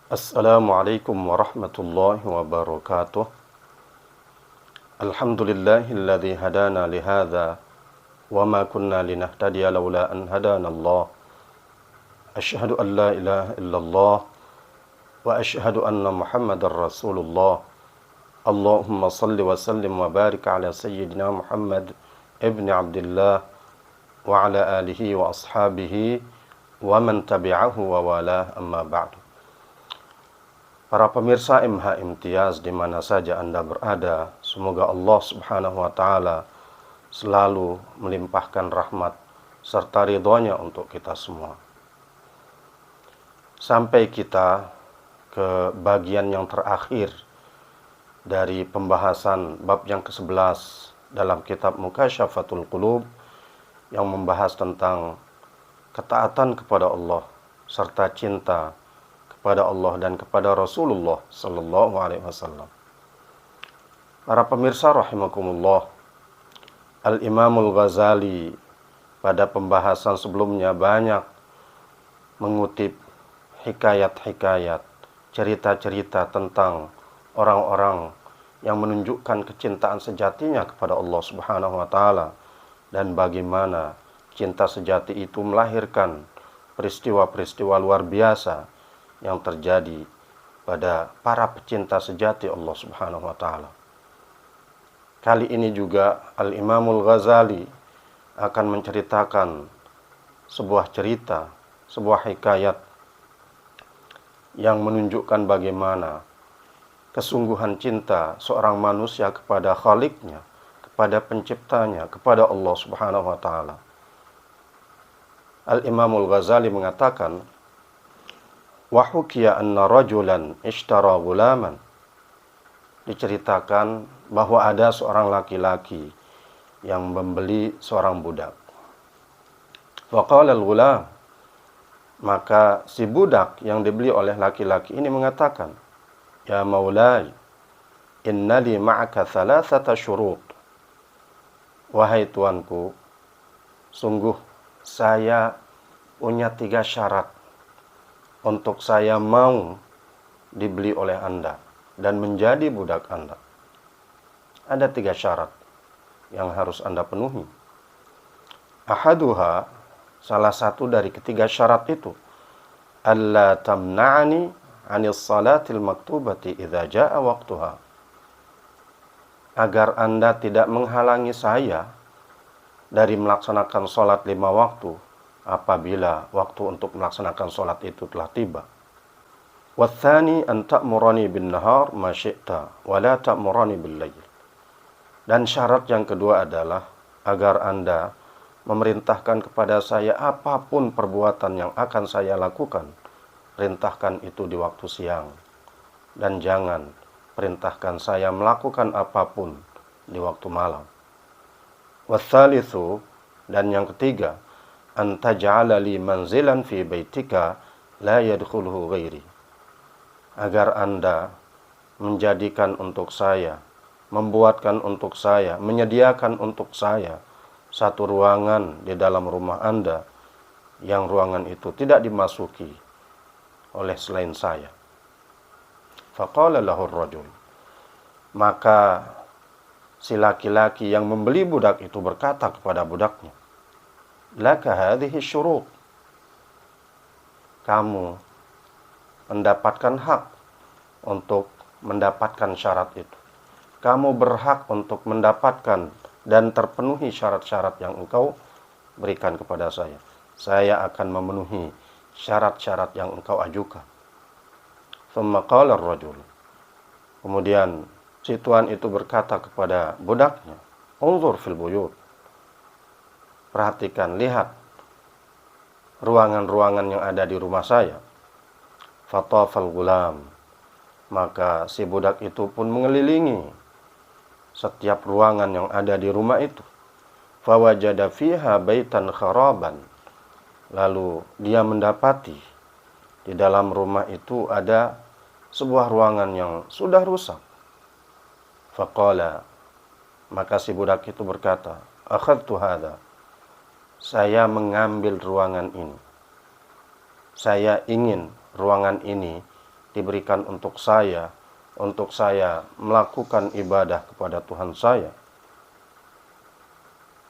Assalamualaikum warahmatullahi wabarakatuh. Alhamdulillahilladzi hadana lihadza wa ma kunna linahtadiya laula an hadanallah. Asyhadu an la ilaha illallah wa asyhadu anna Muhammadar Rasulullah. Allahumma salli wa sallim wa barik ala sayyidina Muhammad ibni Abdullah wa ala alihi wa ashabihi wa man tabi'ahu wa wala amma ba'du. Para pemirsa MH Imtiaz di mana saja Anda berada, semoga Allah Subhanahu wa taala selalu melimpahkan rahmat serta ridhonya untuk kita semua. Sampai kita ke bagian yang terakhir dari pembahasan bab yang ke-11 dalam kitab Mukasyafatul Qulub yang membahas tentang ketaatan kepada Allah serta cinta kepada Allah dan kepada Rasulullah sallallahu alaihi wasallam. Para pemirsa rahimakumullah, Al-Imamul Ghazali pada pembahasan sebelumnya banyak mengutip hikayat-hikayat, cerita-cerita tentang orang-orang yang menunjukkan kecintaan sejatinya kepada Allah Subhanahu wa taala dan bagaimana cinta sejati itu melahirkan peristiwa-peristiwa luar biasa yang terjadi pada para pecinta sejati Allah Subhanahu wa taala. Kali ini juga Al-Imamul Ghazali akan menceritakan sebuah cerita, sebuah hikayat yang menunjukkan bagaimana kesungguhan cinta seorang manusia kepada Khaliknya, kepada penciptanya, kepada Allah Subhanahu wa taala. Al-Imamul Ghazali mengatakan, wa hukiya anna rajulan ishtara gulaman. Diceritakan bahwa ada seorang laki-laki yang membeli seorang budak. Wa qala al-ghulam, maka si budak yang dibeli oleh laki-laki ini mengatakan, ya maulai, inna li ma'aka thalathata syurut. Wahai tuanku, sungguh saya punya 3 syarat untuk saya mau dibeli oleh Anda dan menjadi budak Anda. Ada 3 syarat yang harus Anda penuhi. Ahaduha, salah satu dari ketiga syarat itu, alla tamna'ani 'anis salatil maktubati idza jaa waqtuha. Agar Anda tidak menghalangi saya dari melaksanakan salat 5 waktu apabila waktu untuk melaksanakan sholat itu telah tiba. Wathani an ta'murani bin nahar ma syi'ta wa la ta'murani bil lail. Dan syarat yang kedua adalah agar Anda memerintahkan kepada saya apapun perbuatan yang akan saya lakukan, perintahkan itu di waktu siang, dan jangan perintahkan saya melakukan apapun di waktu malam. Wathalithu, dan yang ketiga, anta ja'ala li manzilan fi baitika la yadkhuluhu ghairi. Agar Anda menjadikan untuk saya, membuatkan untuk saya, menyediakan untuk saya satu ruangan di dalam rumah Anda yang ruangan itu tidak dimasuki oleh selain saya. Faqala lahu ar-rajul, maka si laki-laki yang membeli budak itu berkata kepada budaknya, laka hadhihi syurut. Kamu mendapatkan hak untuk mendapatkan syarat itu. Kamu berhak untuk mendapatkan dan terpenuhi syarat-syarat yang engkau berikan kepada saya. Saya akan memenuhi syarat-syarat yang engkau ajukan. Thumma qala ar-rajul. Kemudian si tuan itu berkata kepada budaknya, unzur fil buyut. Perhatikan, lihat ruangan-ruangan yang ada di rumah saya. Fatafal gulam, maka si budak itu pun mengelilingi setiap ruangan yang ada di rumah itu. Fawajada fiha baitan kharaban, lalu dia mendapati di dalam rumah itu ada sebuah ruangan yang sudah rusak. Faqala, maka si budak itu berkata, akhadtu hadha, saya mengambil ruangan ini. Saya ingin ruangan ini diberikan untuk saya melakukan ibadah kepada Tuhan saya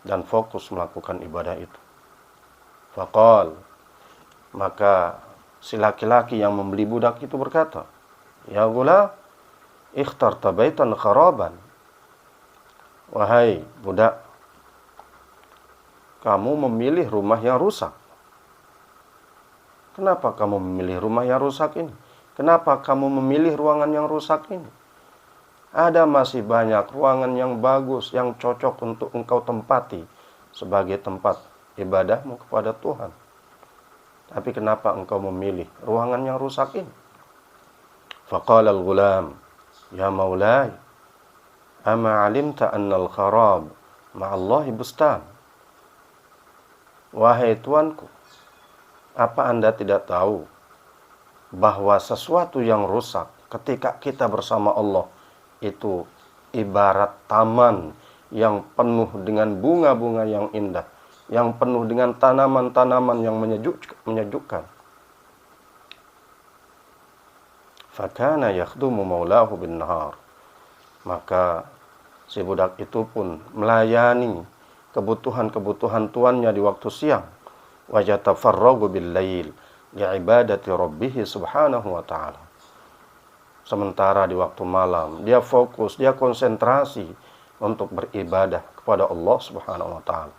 dan fokus melakukan ibadah itu. Faqal, maka si laki-laki yang membeli budak itu berkata, ya gulam, ikhtarta baitan kharaban. Wahai budak, kamu memilih rumah yang rusak. Kenapa kamu memilih rumah yang rusak ini? Kenapa kamu memilih ruangan yang rusak ini? Ada masih banyak ruangan yang bagus, yang cocok untuk engkau tempati sebagai tempat ibadahmu kepada Tuhan. Tapi kenapa engkau memilih ruangan yang rusak ini? Faqala al-ghulam, ya maulai, ama alimta annal kharab ma'allahi bustan. Wahai tuanku, apa Anda tidak tahu bahwa sesuatu yang rusak ketika kita bersama Allah itu ibarat taman yang penuh dengan bunga-bunga yang indah, yang penuh dengan tanaman-tanaman yang menyejukkan. Fakana yakhdumu maulahu bin nahar. Maka si budak itu pun melayani kebutuhan-kebutuhan tuannya di waktu siang. Wa yatafarragu bil lail li'ibadati rabbih subhanahu wa ta'ala. Sementara di waktu malam dia fokus, dia konsentrasi untuk beribadah kepada Allah subhanahu wa ta'ala.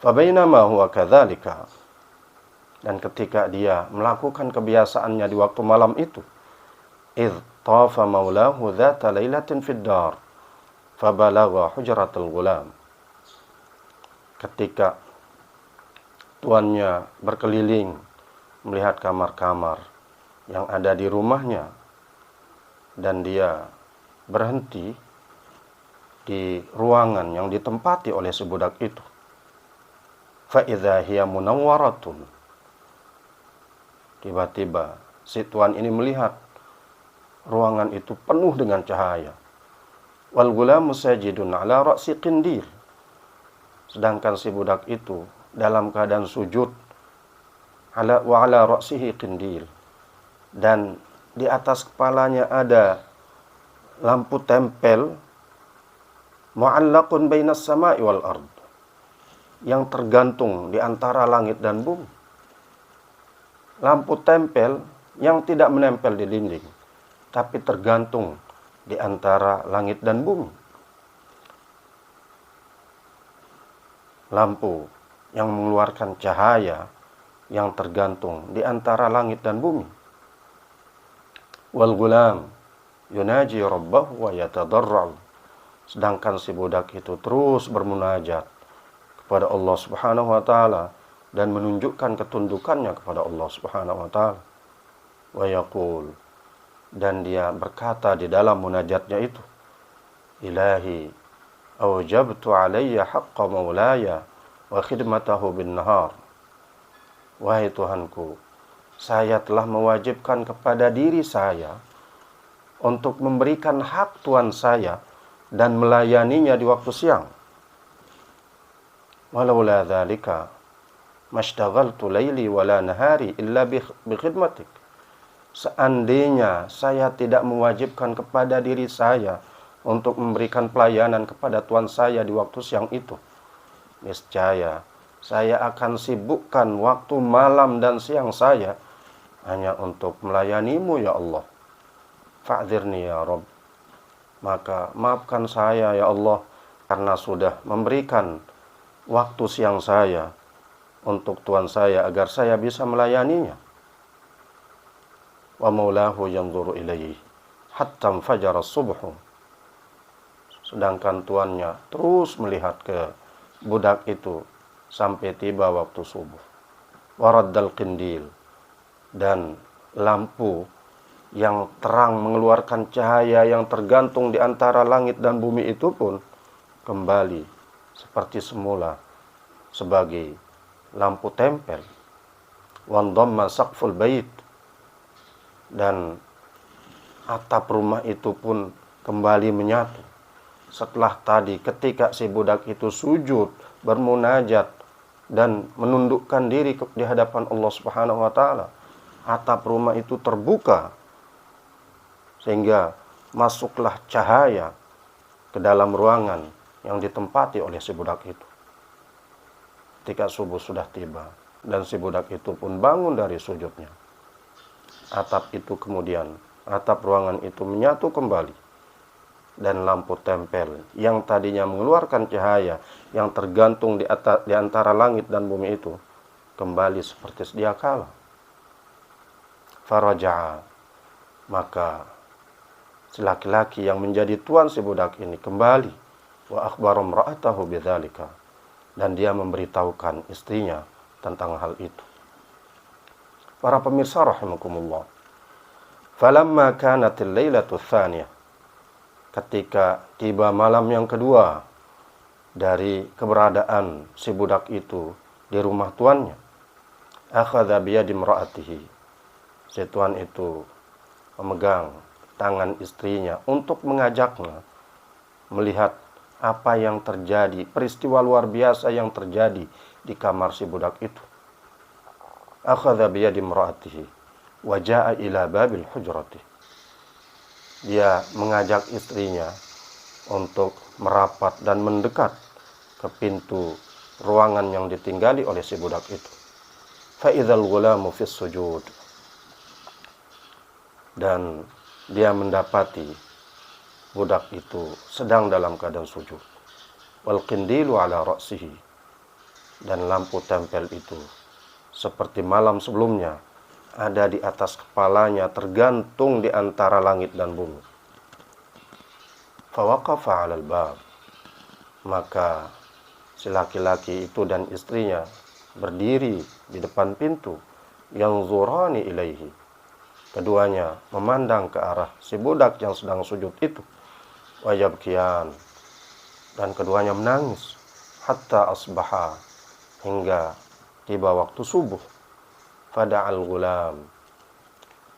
Fabainama huwa kadzalika, dan ketika dia melakukan kebiasaannya di waktu malam itu, idh tafa maulahu dhata lailatin fid dar fabalagha hujratal ghulam. Ketika tuannya berkeliling melihat kamar-kamar yang ada di rumahnya, dan dia berhenti di ruangan yang ditempati oleh si budak itu. Fa idza hiya munawwaratun. Tiba-tiba si tuan ini melihat ruangan itu penuh dengan cahaya. Wal ghulamu sajidun ala ra'si qindil. Sedangkan si budak itu dalam keadaan sujud wa ala ra'sihi qindil, dan di atas kepalanya ada lampu tempel mu'allaqun bainas sama'i wal ard, yang tergantung di antara langit dan bumi. Lampu tempel yang tidak menempel di dinding, tapi tergantung di antara langit dan bumi. Lampu yang mengeluarkan cahaya yang tergantung di antara langit dan bumi. Wal gulam yunaji rabbahu wa yatadarra'u. Sedangkan si budak itu terus bermunajat kepada Allah Subhanahu wa taala dan menunjukkan ketundukannya kepada Allah Subhanahu wa taala. Wa yaqul, dan dia berkata di dalam munajatnya itu, Ilahi awjabtu alayya haqqa maulaya wa khidmatahu bin nahar. Wahai Tuhanku, saya telah mewajibkan kepada diri saya untuk memberikan hak Tuhan saya dan melayaninya di waktu siang. Walaula dzalika mashtaghaltu laili wala nahari illa bi khidmatik. Seandainya saya tidak mewajibkan kepada diri saya untuk memberikan pelayanan kepada Tuhan saya di waktu siang itu, niscaya saya akan sibukkan waktu malam dan siang saya hanya untuk melayanimu ya Allah. Fa'dzirni ya Rabb. Maka maafkan saya ya Allah karena sudah memberikan waktu siang saya untuk Tuhan saya agar saya bisa melayaninya. Wa maulahu yanzuru ilaihi hatta fajara subuh. Sedangkan tuannya terus melihat ke budak itu sampai tiba waktu subuh. Waraddal qindil, dan lampu yang terang mengeluarkan cahaya yang tergantung di antara langit dan bumi itu pun kembali seperti semula sebagai lampu tempel. Wandamma saqful bait, dan atap rumah itu pun kembali menyatu. Setelah tadi ketika si budak itu sujud, bermunajat dan menundukkan diri di hadapan Allah Subhanahu wa taala, atap rumah itu terbuka sehingga masuklah cahaya ke dalam ruangan yang ditempati oleh si budak itu. Ketika subuh sudah tiba dan si budak itu pun bangun dari sujudnya, atap ruangan itu menyatu kembali, dan lampu tempel yang tadinya mengeluarkan cahaya yang tergantung di antara langit dan bumi itu kembali seperti sedia kala. Faraja'a, maka si laki-laki yang menjadi tuan si budak ini kembali, wa akhbara imra'atahu bidzalika, dan dia memberitahukan istrinya tentang hal itu. Para pemirsa rahimakumullah, falamma kanatil lailatu tsaniyah, ketika tiba malam yang kedua dari keberadaan si budak itu di rumah tuannya, akhadha biyadi imra'atihi, si tuan itu memegang tangan istrinya untuk mengajaknya melihat apa yang terjadi, peristiwa luar biasa yang terjadi di kamar si budak itu. Akhadha biyadi imra'atihi wa jaa'a ila babil hujrati, dia mengajak istrinya untuk merapat dan mendekat ke pintu ruangan yang ditinggali oleh si budak itu. Fa idzal ghulamu fis sujud, dan dia mendapati budak itu sedang dalam keadaan sujud. Wal qindilu ala ra'sihi, dan lampu tempel itu seperti malam sebelumnya ada di atas kepalanya, tergantung di antara langit dan bumi. Fawaqafa 'alal bab, maka si laki-laki itu dan istrinya berdiri di depan pintu, yang zurani ilaihi, keduanya memandang ke arah si budak yang sedang sujud itu. Wayabkiyan, dan keduanya menangis. Hatta asbaha, hingga tiba waktu subuh. Fada'al gulam,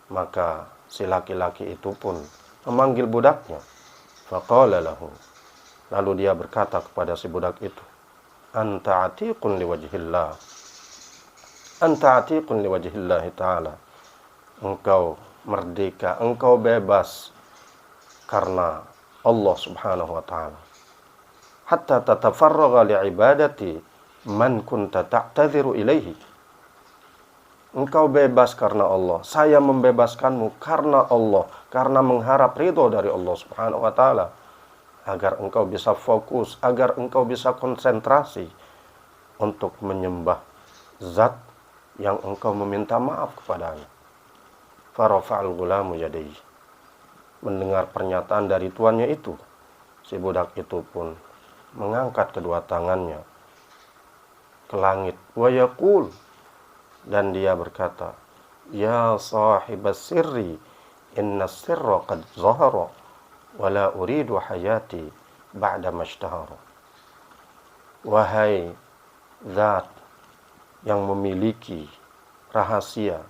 maka si laki-laki itu pun memanggil budaknya. Faqala lahu, lalu dia berkata kepada si budak itu, anta atiqun liwajhillah, anta atiqun liwajhillah ta'ala, engkau merdeka, engkau bebas karena Allah subhanahu wa ta'ala. Hatta tatafarraga li'ibadati man kunta ta'tadhiru ilaihi, engkau bebas karena Allah, saya membebaskanmu karena Allah, karena mengharap ridho dari Allah subhanahu wa ta'ala, agar engkau bisa fokus, agar engkau bisa konsentrasi untuk menyembah zat yang engkau meminta maaf kepadanya. Farafa'al gulamu yadayhi, mendengar pernyataan dari tuannya itu, si budak itu pun mengangkat kedua tangannya ke langit. Wa yaqul, dan dia berkata, ya sahibas sirri, inna sirra qad zahara, wa la uridu hayati ba'da mashtahara. Wahai zat yang memiliki rahasia,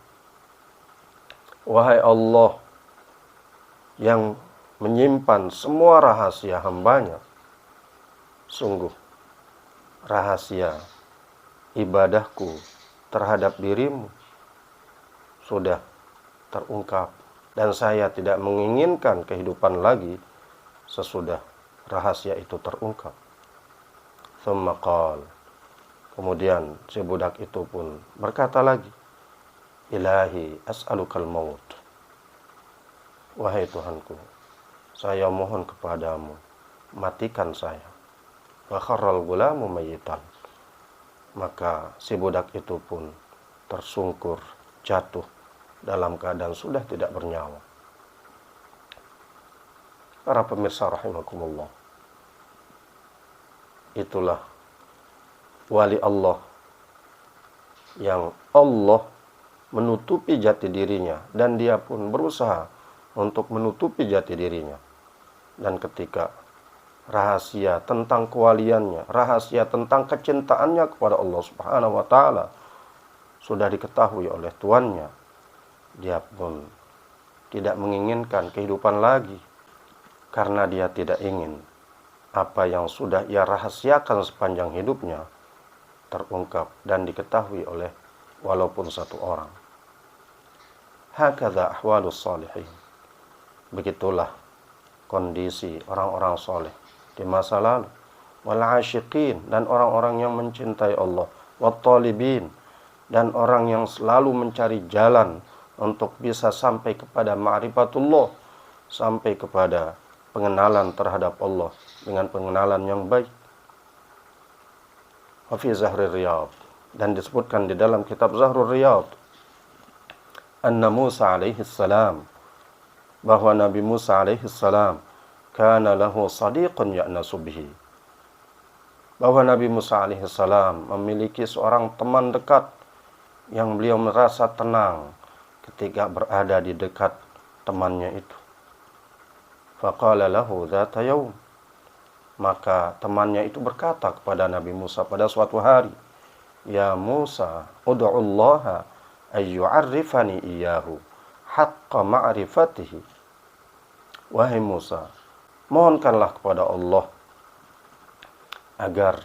wahai Allah yang menyimpan semua rahasia hambanya, sungguh rahasia ibadahku terhadap dirimu sudah terungkap, dan saya tidak menginginkan kehidupan lagi sesudah rahasia itu terungkap. Tsumma qala, kemudian si budak itu pun berkata lagi, ilahi as'alukal maut, wahai Tuhanku, saya mohon kepadamu, matikan saya. Wa kharral gulamu mayyitan, maka si budak itu pun tersungkur jatuh dalam keadaan sudah tidak bernyawa. Para pemirsa rahimakumullah, itulah wali Allah yang Allah menutupi jati dirinya, dan dia pun berusaha untuk menutupi jati dirinya. Dan ketika rahasia tentang kewaliannya, rahasia tentang kecintaannya kepada Allah subhanahu wa ta'ala sudah diketahui oleh tuannya, dia pun tidak menginginkan kehidupan lagi, karena dia tidak ingin apa yang sudah ia rahasiakan sepanjang hidupnya terungkap dan diketahui oleh walaupun satu orang. Hakadha ahwalus salihin. Begitulah kondisi orang-orang soleh di masa lalu. Wal asyiqin, dan orang-orang yang mencintai Allah. Wat talibin, dan orang yang selalu mencari jalan untuk bisa sampai kepada ma'rifatullah, sampai kepada pengenalan terhadap Allah dengan pengenalan yang baik. Wa fi Zahrul Riyad, dan disebutkan di dalam kitab Zahrul Riyad, anna Musa alaihi salam, bahwa Nabi Musa alaihi salam kana lahu sadiqun ya'nasu bihi, bahwa Nabi Musa alaihi salam memiliki seorang teman dekat yang beliau merasa tenang ketika berada di dekat temannya itu. Faqala lahu dzata yaum, maka temannya itu berkata kepada Nabi Musa pada suatu hari, ya Musa, ud'ullaha ayyu'arrifani iyyahu haqqa ma'rifatihi. Wahai Musa, mohonkanlah kepada Allah agar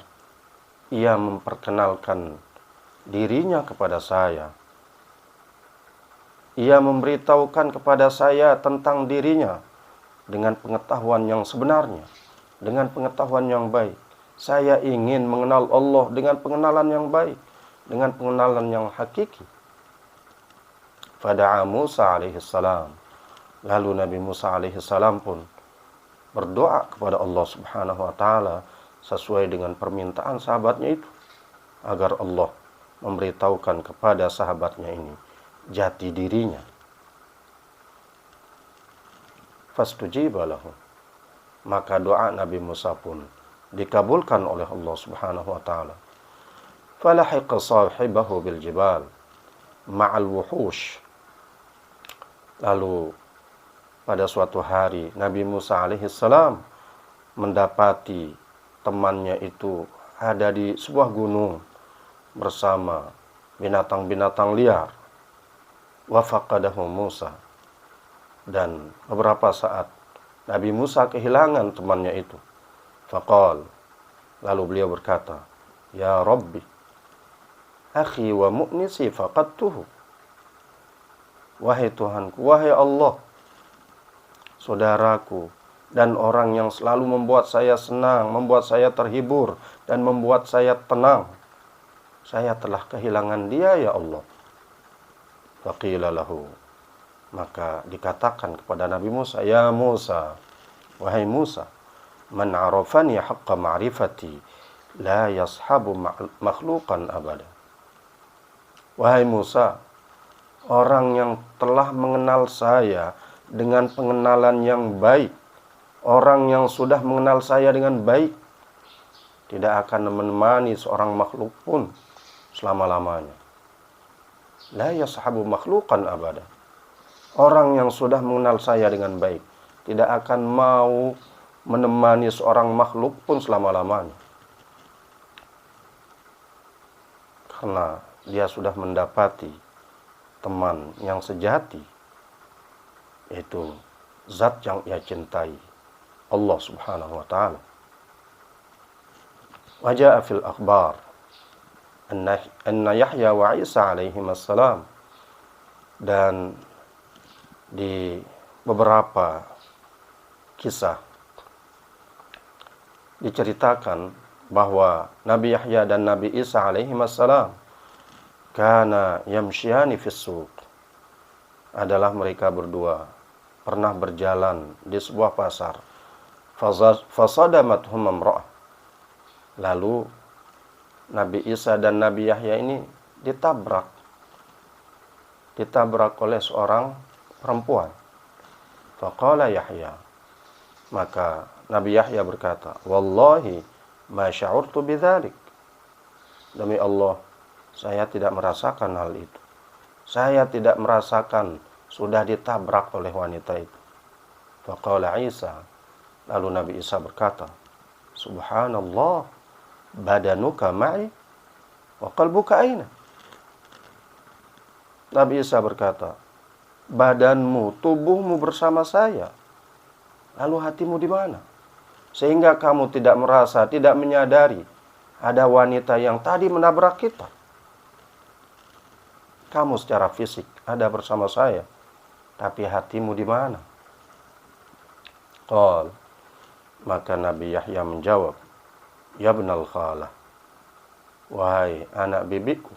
ia memperkenalkan dirinya kepada saya. Ia memberitahukan kepada saya tentang dirinya dengan pengetahuan yang sebenarnya, dengan pengetahuan yang baik. Saya ingin mengenal Allah dengan pengenalan yang baik, dengan pengenalan yang hakiki. Fada'a Musa alaihi salam, lalu Nabi Musa alaihi salam pun berdoa kepada Allah Subhanahu wa taala sesuai dengan permintaan sahabatnya itu, agar Allah memberitahukan kepada sahabatnya ini jati dirinya. Fastujiba lahu, maka doa Nabi Musa pun dikabulkan oleh Allah Subhanahu wa taala. Falahiqa sahibahu bil jibal ma'al wuhush, lalu pada suatu hari Nabi Musa alaihi salam mendapati temannya itu ada di sebuah gunung bersama binatang-binatang liar. Wa faqadahu Musa, dan beberapa saat Nabi Musa kehilangan temannya itu. Faqal, lalu beliau berkata, ya Rabbi, akhi wa mu'nisi faqadtuhu. Wahai Tuhanku, wahai Allah, saudaraku dan orang yang selalu membuat saya senang, membuat saya terhibur, dan membuat saya tenang, saya telah kehilangan dia, ya Allah. Faqila lahu, maka dikatakan kepada Nabi Musa, ya Musa, wahai Musa, man arafani haqqa ma'rifati la yashabu makhluqan abada. Wahai Musa, orang yang telah mengenal saya dengan pengenalan yang baik, orang yang sudah mengenal saya dengan baik, tidak akan menemani seorang makhluk pun selama-lamanya. La yashabu makhluqan abada. Orang yang sudah mengenal saya dengan baik tidak akan mau menemani seorang makhluk pun selama-lamanya, karena dia sudah mendapati teman yang sejati, yaitu zat yang ia cintai, Allah Subhanahu wa taala. Wa jaa fil akhbar anna Yahya wa Isa alaihi wassalam, dan di beberapa kisah diceritakan bahwa Nabi Yahya dan Nabi Isa alaihi wassalam kana yamshiani fis suq, adalah mereka berdua pernah berjalan di sebuah pasar. Fasadamathum imra'ah, lalu Nabi Isa dan Nabi Yahya ini ditabrak oleh seorang perempuan. Faqala Yahya, maka Nabi Yahya berkata, wallahi ma sya'urtu bidzalik, demi Allah, saya tidak merasakan hal itu. Saya tidak merasakan sudah ditabrak oleh wanita itu. Faqala Isa, lalu Nabi Isa berkata, subhanallah, badanuka ma'i wa qalbuka aina. Nabi Isa berkata, badanmu, tubuhmu bersama saya, lalu hatimu di mana? Sehingga kamu tidak merasa, tidak menyadari ada wanita yang tadi menabrak kita. Kamu secara fisik ada bersama saya, tapi hatimu di mana? Qal, maka Nabi Yahya menjawab, ya ibnal khalah, wahai anak bibiku,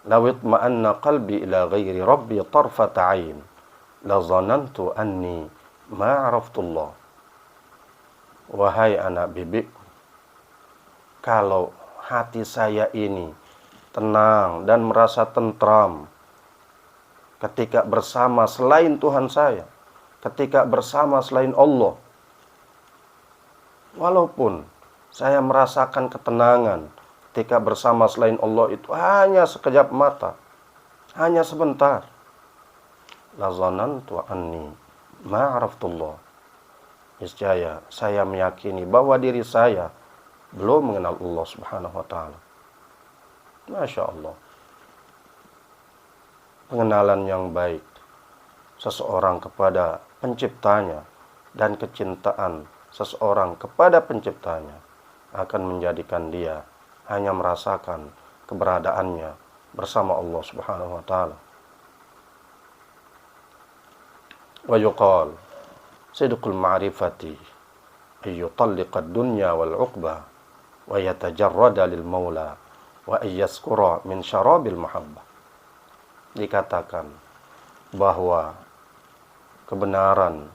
law itma'anna qalbi ila ghairi rabbi tarfata 'ain la zanantu anni ma 'araftullah. Wahai anak bibiku, kalau hati saya ini tenang dan merasa tentram ketika bersama selain Tuhan saya, ketika bersama selain Allah, walaupun saya merasakan ketenangan ketika bersama selain Allah itu hanya sekejap mata, hanya sebentar, la zanantu anni ma 'araftullah, niscaya saya meyakini bahwa diri saya belum mengenal Allah Subhanahu wa taala. Masya Allah. Pengenalan yang baik seseorang kepada penciptanya dan kecintaan seseorang kepada penciptanya akan menjadikan dia hanya merasakan keberadaannya bersama Allah Subhanahu wa taala. Wa yuqal sidqul ma'rifati ayyutalliqa ad-dunya wal 'uqba wa yatajarrada lil maula wa ayyaskura min syarabil mahabbah. Dikatakan bahwa kebenaran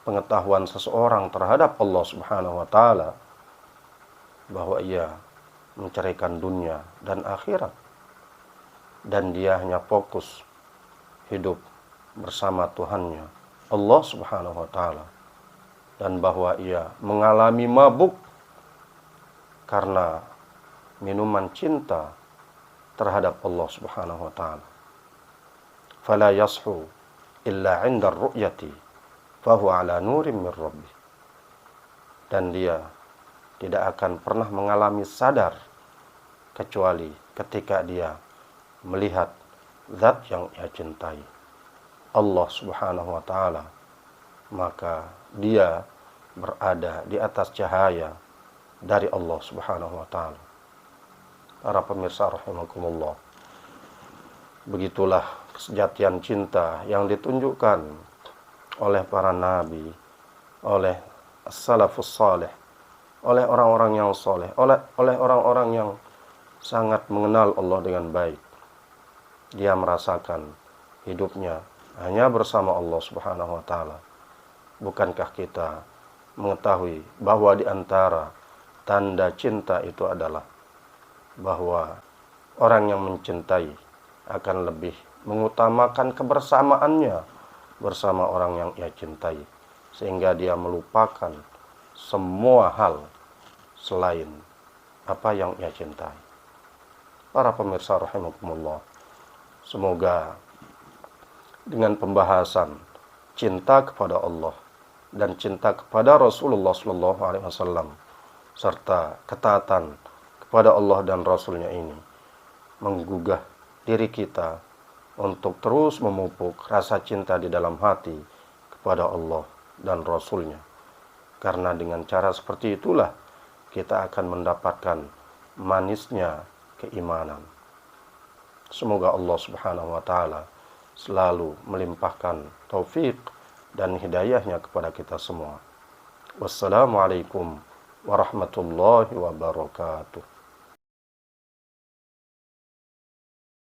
pengetahuan seseorang terhadap Allah Subhanahu wa taala, bahwa ia menceraikan dunia dan akhirat, dan dia hanya fokus hidup bersama Tuhannya Allah Subhanahu wa taala, dan bahwa ia mengalami mabuk karena minuman cinta terhadap Allah Subhanahu wa taala. Fala yashu illa 'inda ar-ru'yati fa huwa 'ala nurin min rabbih. Dan dia tidak akan pernah mengalami sadar kecuali ketika dia melihat zat yang ia cintai, Allah Subhanahu wa taala, maka dia berada di atas cahaya dari Allah Subhanahu wa taala. Para pemirsa rahimakumullah, begitulah kesejatian cinta yang ditunjukkan oleh para nabi, oleh as-salafus salih, oleh orang-orang yang soleh, oleh orang-orang yang sangat mengenal Allah dengan baik. Dia merasakan hidupnya hanya bersama Allah Subhanahu wa taala. Bukankah kita mengetahui bahwa di antara tanda cinta itu adalah bahwa orang yang mencintai akan lebih mengutamakan kebersamaannya bersama orang yang ia cintai, sehingga dia melupakan semua hal selain apa yang ia cintai. Para pemirsa rahimakumullah, semoga dengan pembahasan cinta kepada Allah dan cinta kepada Rasulullah SAW serta ketaatan kepada Allah dan Rasulnya ini menggugah diri kita untuk terus memupuk rasa cinta di dalam hati kepada Allah dan Rasulnya. Karena dengan cara seperti itulah kita akan mendapatkan manisnya keimanan. Semoga Allah Subhanahu wa taala selalu melimpahkan taufik dan hidayahnya kepada kita semua. Wassalamualaikum warahmatullahi wabarakatuh.